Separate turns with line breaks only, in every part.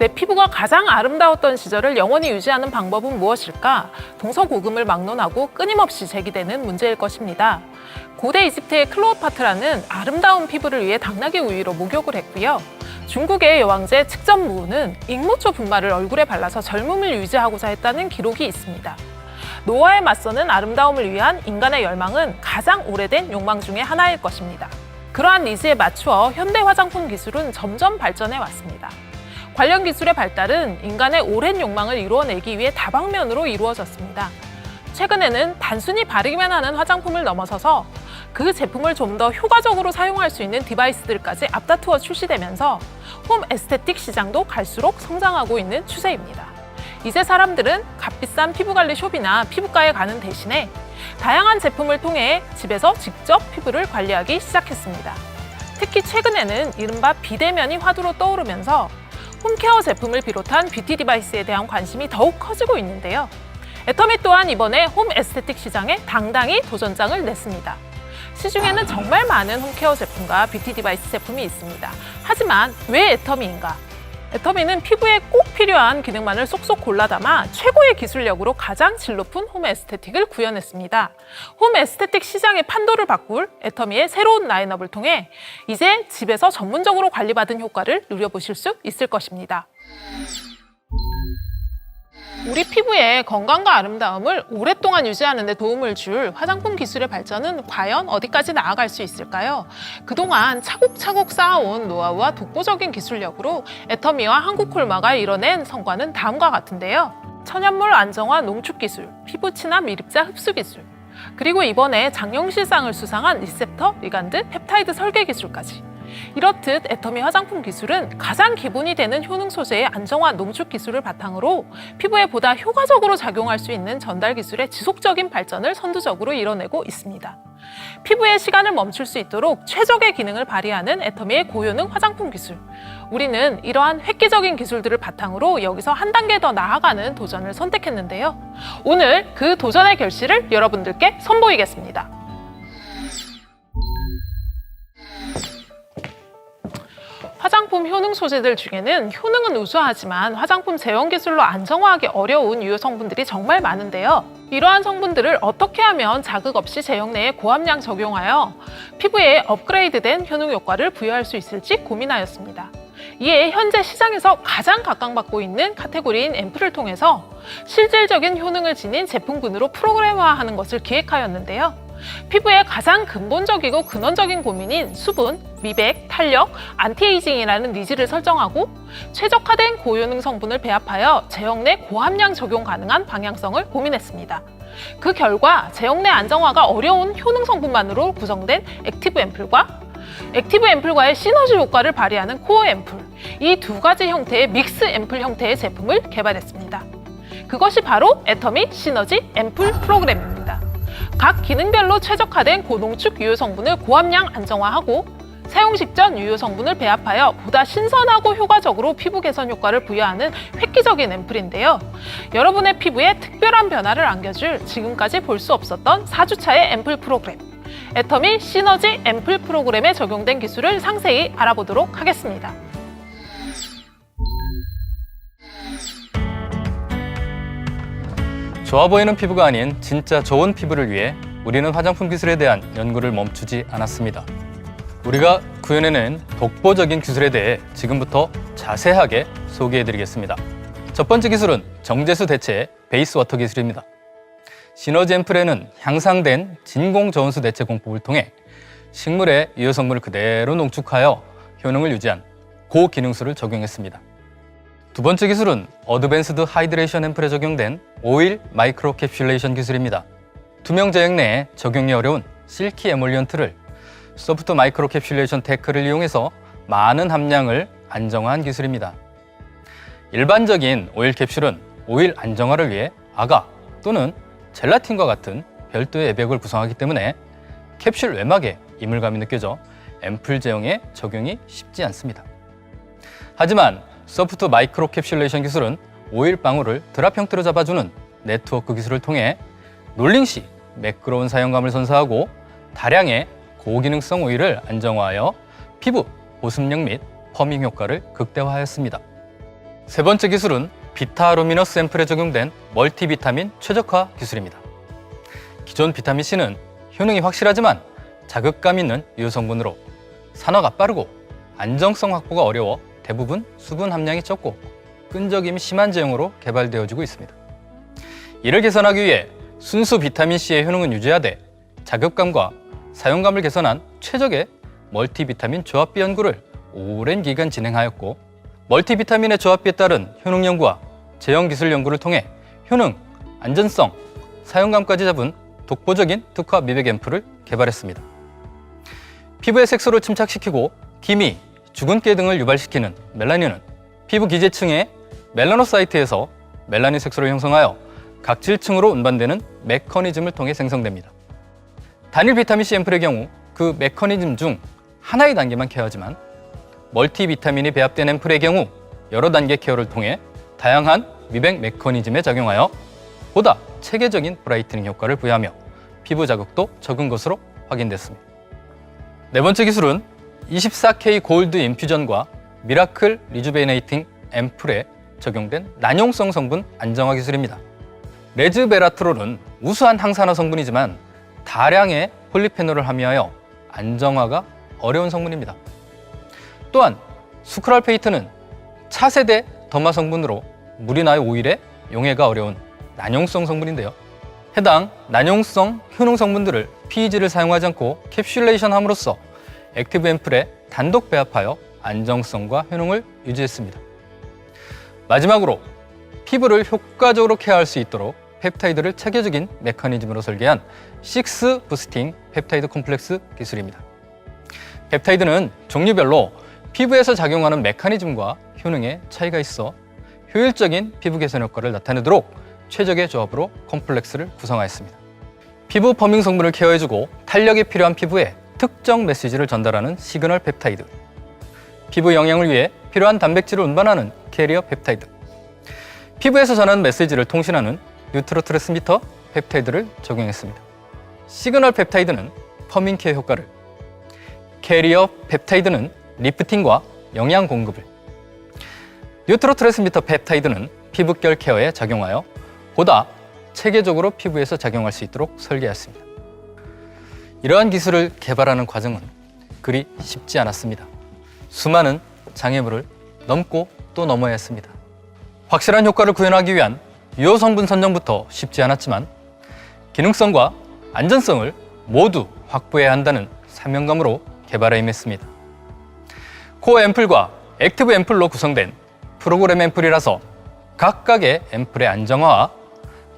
내 피부가 가장 아름다웠던 시절을 영원히 유지하는 방법은 무엇일까? 동서고금을 막론하고 끊임없이 제기되는 문제일 것입니다. 고대 이집트의 클로오파트라는 아름다운 피부를 위해 당나귀 우유로 목욕을 했고요. 중국의 여왕제 측전무는 익모초 분말을 얼굴에 발라서 젊음을 유지하고자 했다는 기록이 있습니다. 노화에 맞서는 아름다움을 위한 인간의 열망은 가장 오래된 욕망 중에 하나일 것입니다. 그러한 니즈에 맞추어 현대 화장품 기술은 점점 발전해 왔습니다. 관련 기술의 발달은 인간의 오랜 욕망을 이루어내기 위해 다방면으로 이루어졌습니다. 최근에는 단순히 바르기만 하는 화장품을 넘어서서 그 제품을 좀 더 효과적으로 사용할 수 있는 디바이스들까지 앞다투어 출시되면서 홈 에스테틱 시장도 갈수록 성장하고 있는 추세입니다. 이제 사람들은 값비싼 피부관리 숍이나 피부과에 가는 대신에 다양한 제품을 통해 집에서 직접 피부를 관리하기 시작했습니다. 특히 최근에는 이른바 비대면이 화두로 떠오르면서 홈케어 제품을 비롯한 뷰티 디바이스에 대한 관심이 더욱 커지고 있는데요. 애터미 또한 이번에 홈 에스테틱 시장에 당당히 도전장을 냈습니다. 시중에는 정말 많은 홈케어 제품과 뷰티 디바이스 제품이 있습니다. 하지만 왜 애터미인가? 애터미는 피부에 꼭 필요한 기능만을 쏙쏙 골라 담아 최고의 기술력으로 가장 질 높은 홈 에스테틱을 구현했습니다. 홈 에스테틱 시장의 판도를 바꿀 애터미의 새로운 라인업을 통해 이제 집에서 전문적으로 관리받은 효과를 누려보실 수 있을 것입니다. 우리 피부의 건강과 아름다움을 오랫동안 유지하는 데 도움을 줄 화장품 기술의 발전은 과연 어디까지 나아갈 수 있을까요? 그동안 차곡차곡 쌓아온 노하우와 독보적인 기술력으로 애터미와 한국콜마가 이뤄낸 성과는 다음과 같은데요. 천연물 안정화 농축 기술, 피부 친화 미립자 흡수 기술, 그리고 이번에 장영실상을 수상한 리셉터, 리간드, 펩타이드 설계 기술까지. 이렇듯 애터미 화장품 기술은 가장 기본이 되는 효능 소재의 안정화 농축 기술을 바탕으로 피부에 보다 효과적으로 작용할 수 있는 전달 기술의 지속적인 발전을 선두적으로 이뤄내고 있습니다. 피부의 시간을 멈출 수 있도록 최적의 기능을 발휘하는 애터미의 고효능 화장품 기술. 우리는 이러한 획기적인 기술들을 바탕으로 여기서 한 단계 더 나아가는 도전을 선택했는데요. 오늘 그 도전의 결실을 여러분들께 선보이겠습니다. 화장품 효능 소재들 중에는 효능은 우수하지만 화장품 제형 기술로 안정화하기 어려운 유효 성분들이 정말 많은데요. 이러한 성분들을 어떻게 하면 자극 없이 제형 내에 고함량 적용하여 피부에 업그레이드된 효능 효과를 부여할 수 있을지 고민하였습니다. 이에 현재 시장에서 가장 각광받고 있는 카테고리인 앰플을 통해서 실질적인 효능을 지닌 제품군으로 프로그램화하는 것을 기획하였는데요. 피부의 가장 근본적이고 근원적인 고민인 수분, 미백, 탄력, 안티에이징이라는 니즈를 설정하고 최적화된 고효능 성분을 배합하여 제형 내 고함량 적용 가능한 방향성을 고민했습니다. 그 결과 제형 내 안정화가 어려운 효능 성분만으로 구성된 액티브 앰플과 액티브 앰플과의 시너지 효과를 발휘하는 코어 앰플, 이 두 가지 형태의 믹스 앰플 형태의 제품을 개발했습니다. 그것이 바로 애터미 시너지 앰플 프로그램입니다. 각 기능별로 최적화된 고농축 유효 성분을 고함량 안정화하고 사용 직전 유효 성분을 배합하여 보다 신선하고 효과적으로 피부 개선 효과를 부여하는 획기적인 앰플인데요. 여러분의 피부에 특별한 변화를 안겨줄 지금까지 볼 수 없었던 4주차의 앰플 프로그램, 애터미 시너지 앰플 프로그램에 적용된 기술을 상세히 알아보도록 하겠습니다.
좋아 보이는 피부가 아닌 진짜 좋은 피부를 위해 우리는 화장품 기술에 대한 연구를 멈추지 않았습니다. 우리가 구현해낸 독보적인 기술에 대해 지금부터 자세하게 소개해드리겠습니다. 첫 번째 기술은 정제수 대체 베이스 워터 기술입니다. 시너지 앰플에는 향상된 진공 저온수 대체 공법을 통해 식물의 유효 성분을 그대로 농축하여 효능을 유지한 고기능수를 적용했습니다. 두 번째 기술은 어드밴스드 하이드레이션 앰플에 적용된 오일 마이크로 캡슐레이션 기술입니다. 투명 제형 내에 적용이 어려운 실키 에몰리언트를 소프트 마이크로 캡슐레이션 테크를 이용해서 많은 함량을 안정화한 기술입니다. 일반적인 오일 캡슐은 오일 안정화를 위해 아가 또는 젤라틴과 같은 별도의 외벽을 구성하기 때문에 캡슐 외막에 이물감이 느껴져 앰플 제형에 적용이 쉽지 않습니다. 하지만 소프트 마이크로 캡슐레이션 기술은 오일 방울을 드랍 형태로 잡아주는 네트워크 기술을 통해 놀링 시 매끄러운 사용감을 선사하고 다량의 고기능성 오일을 안정화하여 피부 보습력 및 펌밍 효과를 극대화하였습니다. 세 번째 기술은 비타루미너스 앰플에 적용된 멀티비타민 최적화 기술입니다. 기존 비타민C는 효능이 확실하지만 자극감 있는 유효 성분으로 산화가 빠르고 안정성 확보가 어려워 대부분 수분 함량이 적고 끈적임이 심한 제형으로 개발되어지고 있습니다. 이를 개선하기 위해 순수 비타민C의 효능은 유지하되 자극감과 사용감을 개선한 최적의 멀티비타민 조합비 연구를 오랜 기간 진행하였고, 멀티비타민의 조합비에 따른 효능 연구와 제형 기술 연구를 통해 효능, 안전성, 사용감까지 잡은 독보적인 특화 미백 앰플을 개발했습니다. 피부의 색소를 침착시키고 기미, 주근깨 등을 유발시키는 멜라닌은 피부 기재층의 멜라노사이트에서 멜라닌 색소를 형성하여 각질층으로 운반되는 메커니즘을 통해 생성됩니다. 단일 비타민C 앰플의 경우 그 메커니즘 중 하나의 단계만 케어하지만, 멀티비타민이 배합된 앰플의 경우 여러 단계 케어를 통해 다양한 미백 메커니즘에 작용하여 보다 체계적인 브라이트닝 효과를 부여하며 피부 자극도 적은 것으로 확인됐습니다. 네 번째 기술은 24K 골드 인퓨전과 미라클 리주베네이팅 앰플에 적용된 난용성 성분 안정화 기술입니다. 레즈베라트롤은 우수한 항산화 성분이지만 다량의 폴리페놀을 함유하여 안정화가 어려운 성분입니다. 또한 수크랄페이트는 차세대 더마 성분으로 물이나 오일에 용해가 어려운 난용성 성분인데요. 해당 난용성 효능 성분들을 PEG를 사용하지 않고 캡슐레이션 함으로써 액티브 앰플에 단독 배합하여 안정성과 효능을 유지했습니다. 마지막으로 피부를 효과적으로 케어할 수 있도록 펩타이드를 체계적인 메커니즘으로 설계한 6 부스팅 펩타이드 콤플렉스 기술입니다. 펩타이드는 종류별로 피부에서 작용하는 메커니즘과 효능에 차이가 있어 효율적인 피부 개선 효과를 나타내도록 최적의 조합으로 콤플렉스를 구성하였습니다. 피부 퍼밍 성분을 케어해주고 탄력이 필요한 피부에 특정 메시지를 전달하는 시그널 펩타이드, 피부 영양을 위해 필요한 단백질을 운반하는 캐리어 펩타이드, 피부에서 전하는 메시지를 통신하는 뉴트로트랜스미터 펩타이드를 적용했습니다. 시그널 펩타이드는 퍼밍 케어 효과를, 캐리어 펩타이드는 리프팅과 영양 공급을, 뉴트로트랜스미터 펩타이드는 피부결 케어에 작용하여 보다 체계적으로 피부에서 작용할 수 있도록 설계했습니다. 이러한 기술을 개발하는 과정은 그리 쉽지 않았습니다. 수많은 장애물을 넘고 또 넘어야 했습니다. 확실한 효과를 구현하기 위한 유효 성분 선정부터 쉽지 않았지만, 기능성과 안전성을 모두 확보해야 한다는 사명감으로 개발에 임했습니다. 코어 앰플과 액티브 앰플로 구성된 프로그램 앰플이라서 각각의 앰플의 안정화와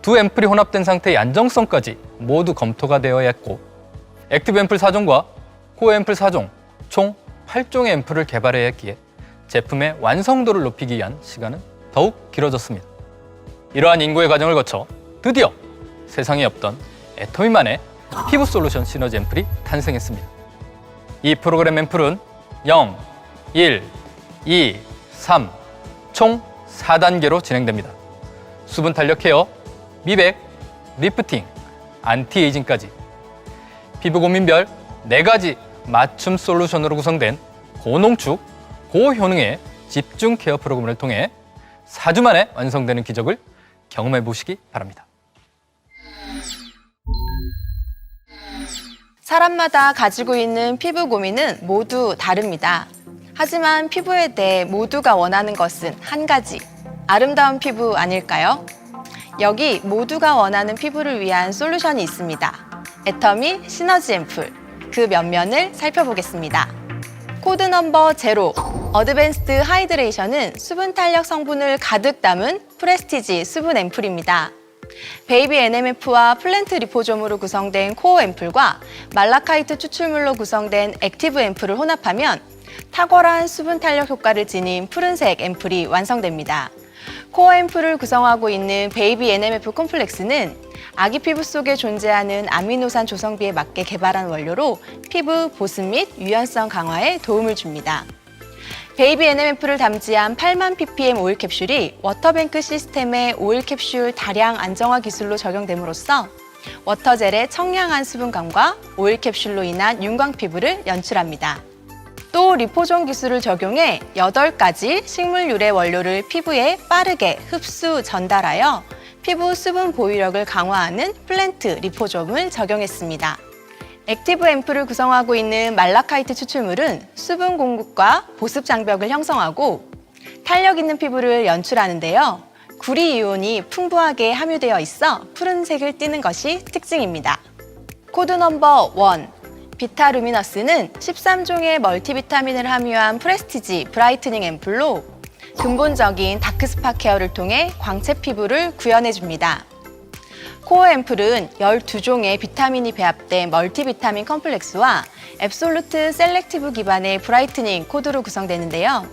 두 앰플이 혼합된 상태의 안정성까지 모두 검토가 되어야 했고, 액티브 앰플 4종과 코어 앰플 4종, 총 8종의 앰플을 개발해야 했기에 제품의 완성도를 높이기 위한 시간은 더욱 길어졌습니다. 이러한 인고의 과정을 거쳐 드디어 세상에 없던 애터미만의 피부 솔루션 시너지 앰플이 탄생했습니다. 이 프로그램 앰플은 0, 1, 2, 3, 총 4단계로 진행됩니다. 수분 탄력 케어, 미백, 리프팅, 안티에이징까지 피부 고민별 4가지 맞춤 솔루션으로 구성된 고농축, 고효능의 집중 케어 프로그램을 통해 4주 만에 완성되는 기적을 경험해 보시기 바랍니다.
사람마다 가지고 있는 피부 고민은 모두 다릅니다. 하지만 피부에 대해 모두가 원하는 것은 한 가지, 아름다운 피부 아닐까요? 여기 모두가 원하는 피부를 위한 솔루션이 있습니다. 애터미 시너지 앰플, 그 면면을 살펴보겠습니다. 코드 넘버 0, 어드밴스드 하이드레이션은 수분 탄력 성분을 가득 담은 프레스티지 수분 앰플입니다. 베이비 NMF와 플랜트 리포솜으로 구성된 코어 앰플과 말라카이트 추출물로 구성된 액티브 앰플을 혼합하면 탁월한 수분 탄력 효과를 지닌 푸른색 앰플이 완성됩니다. 코어 앰플을 구성하고 있는 베이비 NMF 콤플렉스는 아기 피부 속에 존재하는 아미노산 조성비에 맞게 개발한 원료로 피부 보습 및 유연성 강화에 도움을 줍니다. 베이비 NMF를 담지한 8만 ppm 오일 캡슐이 워터뱅크 시스템의 오일 캡슐 다량 안정화 기술로 적용됨으로써 워터젤의 청량한 수분감과 오일 캡슐로 인한 윤광 피부를 연출합니다. 또 리포존 기술을 적용해 8가지 식물 유래 원료를 피부에 빠르게 흡수 전달하여 피부 수분 보유력을 강화하는 플랜트 리포솜을 적용했습니다. 액티브 앰플을 구성하고 있는 말라카이트 추출물은 수분 공급과 보습 장벽을 형성하고 탄력 있는 피부를 연출하는데요. 구리 이온이 풍부하게 함유되어 있어 푸른색을 띠는 것이 특징입니다. 코드 넘버 1. 비타루미너스는 13종의 멀티비타민을 함유한 프레스티지 브라이트닝 앰플로 근본적인 다크스팟 케어를 통해 광채 피부를 구현해줍니다. 코어 앰플은 12종의 비타민이 배합된 멀티비타민 컴플렉스와 앱솔루트 셀렉티브 기반의 브라이트닝 코드로 구성되는데요.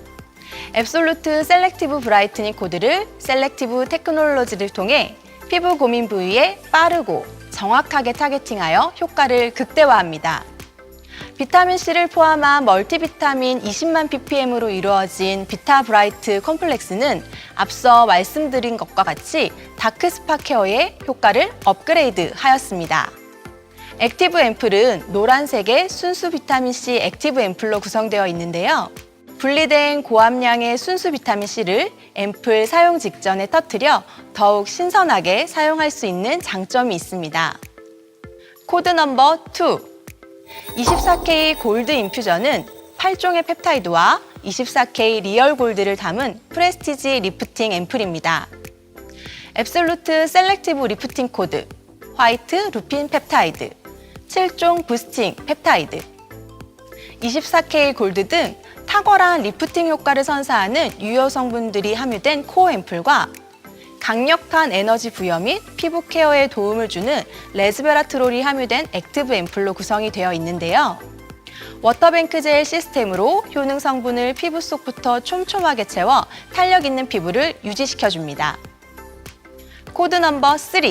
앱솔루트 셀렉티브 브라이트닝 코드를 셀렉티브 테크놀로지를 통해 피부 고민 부위에 빠르고 정확하게 타겟팅하여 효과를 극대화합니다. 비타민C를 포함한 멀티비타민 20만 ppm으로 이루어진 비타 브라이트 컴플렉스는 앞서 말씀드린 것과 같이 다크스팟 케어의 효과를 업그레이드 하였습니다. 액티브 앰플은 노란색의 순수 비타민C 액티브 앰플로 구성되어 있는데요. 분리된 고함량의 순수 비타민C를 앰플 사용 직전에 터뜨려 더욱 신선하게 사용할 수 있는 장점이 있습니다. 코드 넘버 2. 24K 골드 인퓨전은 8종의 펩타이드와 24K 리얼 골드를 담은 프레스티지 리프팅 앰플입니다. 앱솔루트 셀렉티브 리프팅 코드, 화이트 루핀 펩타이드, 7종 부스팅 펩타이드, 24K 골드 등 탁월한 리프팅 효과를 선사하는 유효 성분들이 함유된 코어 앰플과 강력한 에너지 부여 및 피부 케어에 도움을 주는 레즈베라트롤이 함유된 액티브 앰플로 구성이 되어 있는데요. 워터뱅크 젤 시스템으로 효능 성분을 피부 속부터 촘촘하게 채워 탄력 있는 피부를 유지시켜줍니다. 코드 넘버 3.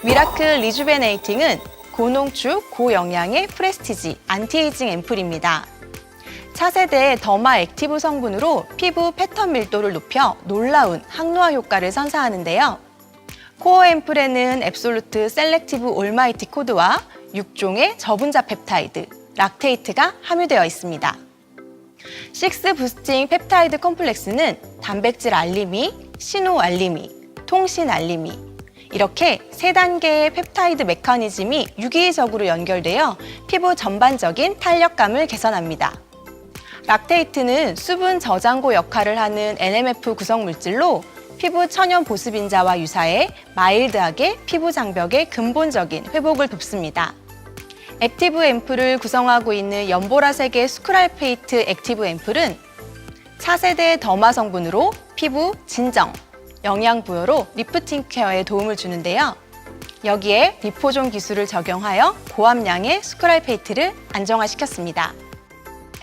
미라클 리주베네이팅은 고농축, 고영양의 프레스티지 안티에이징 앰플입니다. 차세대 더마 액티브 성분으로 피부 패턴 밀도를 높여 놀라운 항노화 효과를 선사하는데요. 코어 앰플에는 앱솔루트 셀렉티브 올마이티 코드와 6종의 저분자 펩타이드, 락테이트가 함유되어 있습니다. 6 부스팅 펩타이드 컴플렉스는 단백질 알림이, 신호 알림이, 통신 알림이 이렇게 3단계의 펩타이드 메커니즘이 유기적으로 연결되어 피부 전반적인 탄력감을 개선합니다. 락테이트는 수분 저장고 역할을 하는 NMF 구성 물질로 피부 천연 보습인자와 유사해 마일드하게 피부 장벽의 근본적인 회복을 돕습니다. 액티브 앰플을 구성하고 있는 연보라색의 스크랄페이트 액티브 앰플은 차세대 더마 성분으로 피부 진정, 영양 부여로 리프팅 케어에 도움을 주는데요. 여기에 리포존 기술을 적용하여 고함량의 스크랄페이트를 안정화시켰습니다.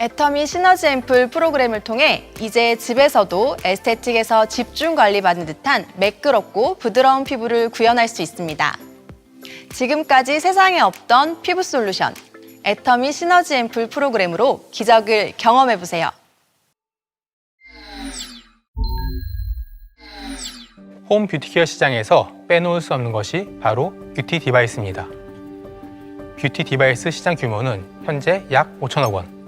애터미 시너지 앰플 프로그램을 통해 이제 집에서도 에스테틱에서 집중 관리받는 듯한 매끄럽고 부드러운 피부를 구현할 수 있습니다. 지금까지 세상에 없던 피부 솔루션, 애터미 시너지 앰플 프로그램으로 기적을 경험해보세요.
홈 뷰티케어 시장에서 빼놓을 수 없는 것이 바로 뷰티 디바이스입니다. 뷰티 디바이스 시장 규모는 현재 약 5천억 원,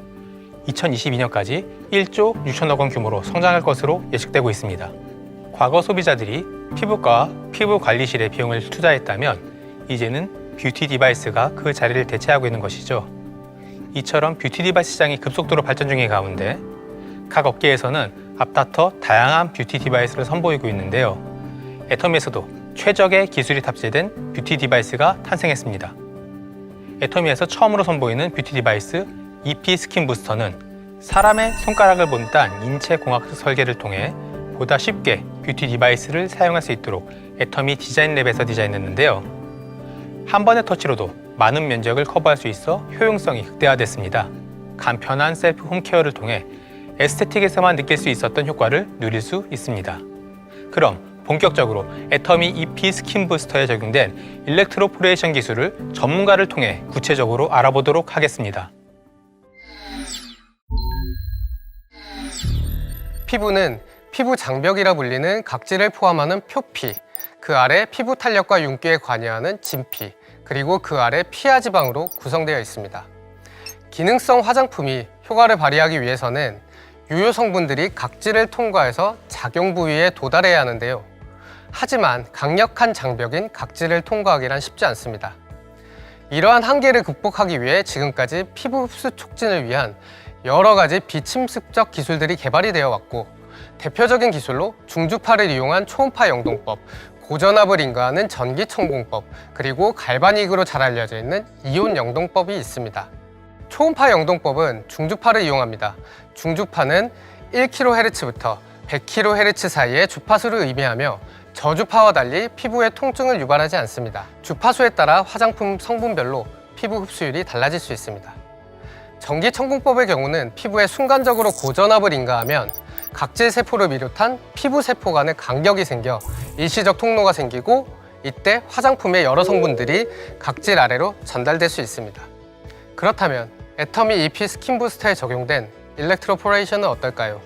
2022년까지 1조 6천억 원 규모로 성장할 것으로 예측되고 있습니다. 과거 소비자들이 피부과 피부 관리실에 비용을 투자했다면 이제는 뷰티 디바이스가 그 자리를 대체하고 있는 것이죠. 이처럼 뷰티 디바이스 시장이 급속도로 발전 중인 가운데 각 업계에서는 앞다퉈 다양한 뷰티 디바이스를 선보이고 있는데요. 애터미에서도 최적의 기술이 탑재된 뷰티 디바이스가 탄생했습니다. 애터미에서 처음으로 선보이는 뷰티 디바이스 EP 스킨 부스터는 사람의 손가락을 본딴 인체공학적 설계를 통해 보다 쉽게 뷰티 디바이스를 사용할 수 있도록 애터미 디자인랩에서 디자인했는데요. 한 번의 터치로도 많은 면적을 커버할 수 있어 효용성이 극대화됐습니다. 간편한 셀프 홈케어를 통해 에스테틱에서만 느낄 수 있었던 효과를 누릴 수 있습니다. 그럼 본격적으로 애터미 EP 스킨 부스터에 적용된 일렉트로포레이션 기술을 전문가를 통해 구체적으로 알아보도록 하겠습니다.
피부는 피부 장벽이라 불리는 각질을 포함하는 표피, 그 아래 피부 탄력과 윤기에 관여하는 진피, 그리고 그 아래 피하 지방으로 구성되어 있습니다. 기능성 화장품이 효과를 발휘하기 위해서는 유효 성분들이 각질을 통과해서 작용 부위에 도달해야 하는데요. 하지만 강력한 장벽인 각질을 통과하기란 쉽지 않습니다. 이러한 한계를 극복하기 위해 지금까지 피부 흡수 촉진을 위한 여러 가지 비침습적 기술들이 개발이 되어 왔고, 대표적인 기술로 중주파를 이용한 초음파 영동법, 고전압을 인가하는 전기천공법, 그리고 갈바닉으로 잘 알려져 있는 이온 영동법이 있습니다. 초음파 영동법은 중주파를 이용합니다. 중주파는 1kHz부터 100kHz 사이의 주파수를 의미하며 저주파와 달리 피부에 통증을 유발하지 않습니다. 주파수에 따라 화장품 성분별로 피부 흡수율이 달라질 수 있습니다. 전기천공법의 경우는 피부에 순간적으로 고전압을 인가하면 각질 세포를 비롯한 피부 세포 간의 간격이 생겨 일시적 통로가 생기고, 이때 화장품의 여러 성분들이 각질 아래로 전달될 수 있습니다. 그렇다면 애터미 EP 스킨 부스터에 적용된 일렉트로포레이션은 어떨까요?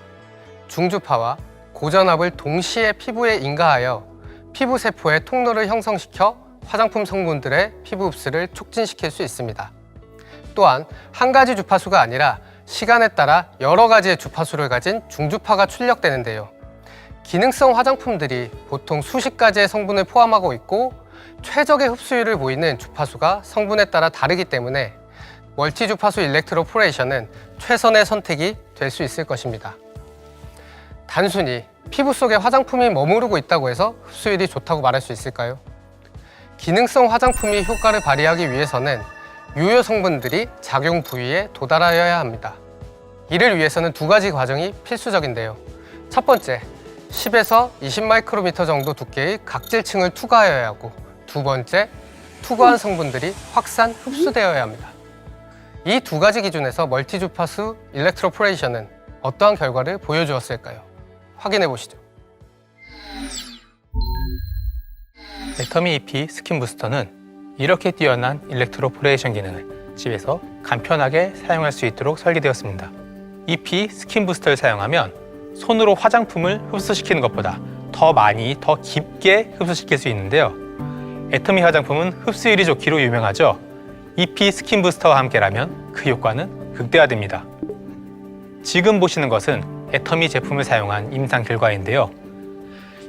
중주파와 고전압을 동시에 피부에 인가하여 피부 세포의 통로를 형성시켜 화장품 성분들의 피부 흡수를 촉진시킬 수 있습니다. 또한 한 가지 주파수가 아니라 시간에 따라 여러 가지의 주파수를 가진 중주파가 출력되는데요. 기능성 화장품들이 보통 수십 가지의 성분을 포함하고 있고, 최적의 흡수율을 보이는 주파수가 성분에 따라 다르기 때문에 멀티 주파수 일렉트로포레이션은 최선의 선택이 될 수 있을 것입니다. 단순히 피부 속에 화장품이 머무르고 있다고 해서 흡수율이 좋다고 말할 수 있을까요? 기능성 화장품이 효과를 발휘하기 위해서는 유효 성분들이 작용 부위에 도달하여야 합니다. 이를 위해서는 두 가지 과정이 필수적인데요. 첫 번째, 10에서 20마이크로미터 정도 두께의 각질층을 투과하여야 하고, 두 번째, 투과한 성분들이 확산 흡수되어야 합니다. 이 두 가지 기준에서 멀티 주파수 일렉트로포레이션은 어떠한 결과를 보여주었을까요? 확인해 보시죠.
애터미 EP 스킨 부스터는 이렇게 뛰어난 일렉트로포레이션 기능을 집에서 간편하게 사용할 수 있도록 설계되었습니다. EP 스킨 부스터를 사용하면 손으로 화장품을 흡수시키는 것보다 더 많이, 더 깊게 흡수시킬 수 있는데요. 애터미 화장품은 흡수율이 좋기로 유명하죠. EP 스킨 부스터와 함께라면 그 효과는 극대화됩니다. 지금 보시는 것은 애터미 제품을 사용한 임상 결과인데요.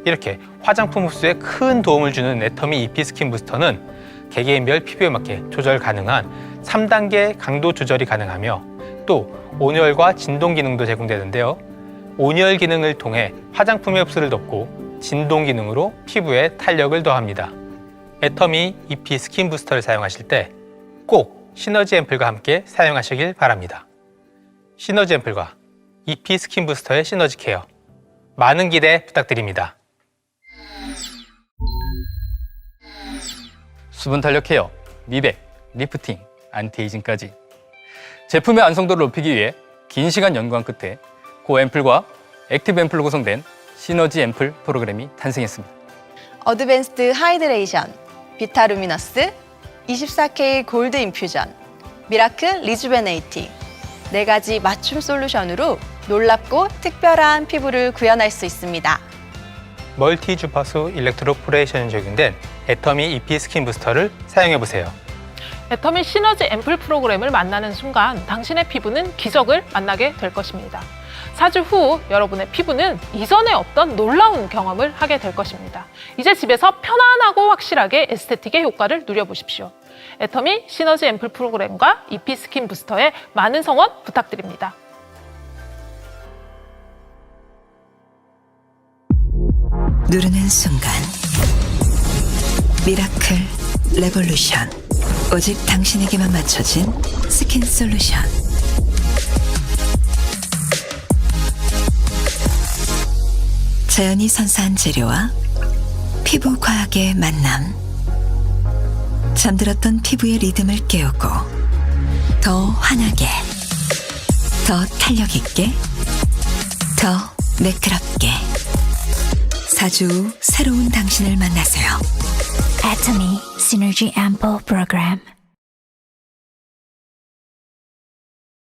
이렇게 화장품 흡수에 큰 도움을 주는 애터미 EP 스킨 부스터는 개개인별 피부에 맞게 조절 가능한 3단계 강도 조절이 가능하며, 또 온열과 진동 기능도 제공되는데요. 온열 기능을 통해 화장품의 흡수를 돕고, 진동 기능으로 피부에 탄력을 더합니다. 애터미 EP 스킨 부스터를 사용하실 때 꼭 시너지 앰플과 함께 사용하시길 바랍니다. 시너지 앰플과 EP 스킨 부스터의 시너지 케어, 많은 기대 부탁드립니다.
수분 탄력 케어, 미백, 리프팅, 안티에이징까지 제품의 완성도를 높이기 위해 긴 시간 연구한 끝에 고앰플과 액티브 앰플로 구성된 시너지 앰플 프로그램이 탄생했습니다.
어드밴스드 하이드레이션, 비타루미너스, 24K 골드 인퓨전, 미라클 리주베네이팅, 4가지 맞춤 솔루션으로 놀랍고 특별한 피부를 구현할 수 있습니다.
멀티 주파수 일렉트로포레이션이 적용된 애터미 EP 스킨 부스터를 사용해보세요.
애터미 시너지 앰플 프로그램을 만나는 순간 당신의 피부는 기적을 만나게 될 것입니다. 4주 후 여러분의 피부는 이전에 없던 놀라운 경험을 하게 될 것입니다. 이제 집에서 편안하고 확실하게 에스테틱의 효과를 누려보십시오. 애터미 시너지 앰플 프로그램과 EP 스킨 부스터에 많은 성원 부탁드립니다.
누르는 순간 미라클 레볼루션, 오직 당신에게만 맞춰진 스킨 솔루션. 자연이 선사한 재료와 피부 과학의 만남, 잠들었던 피부의 리듬을 깨우고 더 환하게, 더 탄력 있게, 더 매끄럽게 4주 후 새로운 당신을 만나세요.
Atomy Synergy Ample Program.